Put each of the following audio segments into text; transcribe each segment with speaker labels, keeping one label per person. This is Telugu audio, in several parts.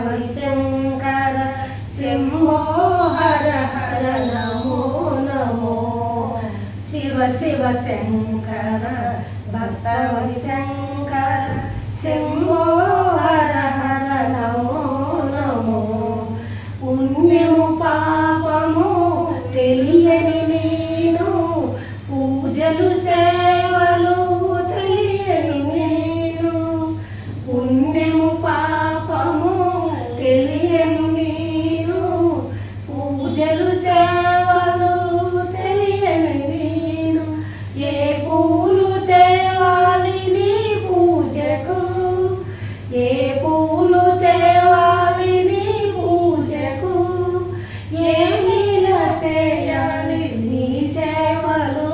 Speaker 1: శంకర శంభో హర హర నమో నమో శివ శివ శంకర భక్తవ శంకర శంభో హర హర నమో నమో పుణ్యము పాపము తెలియని నేను పూజలు సేవలు తెలియని నేను పుణ్యము పాపము తెలియను నేను పూజలు సేవలు తెలియను నేను ఏ పూలు తేవాలి నీ పూజకు ఏ పూలు తేవాలి నీ పూజకు ఏ లీల చేయాలి నీ సేవలు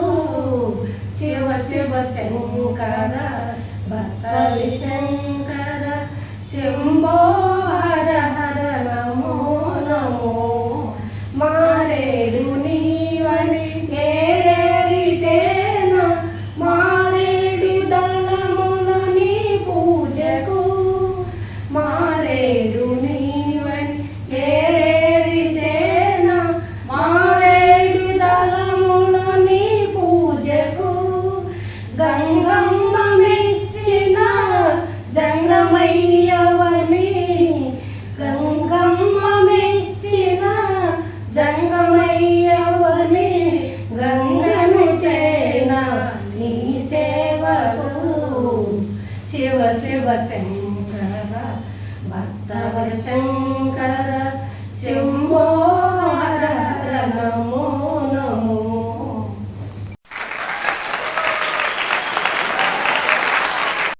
Speaker 1: శివ శివ శంకర భక్తవి శంకర శంభో హర హర నమో నమో మారేడు నీవని ఏరేరితేన మారేడు దళముల నీ పూజకు మారేడు నీవని ఏరేరితేన మారేడు దళముల నీ పూజకు గంగమ్మ మెచ్చిన జంగమయ్యవని గంగమ్మ మెచ్చిన జంగమయ్యవని గంగను తేన నీ సేవకు శివ శివ శంకర భక్తవ శంకర శివ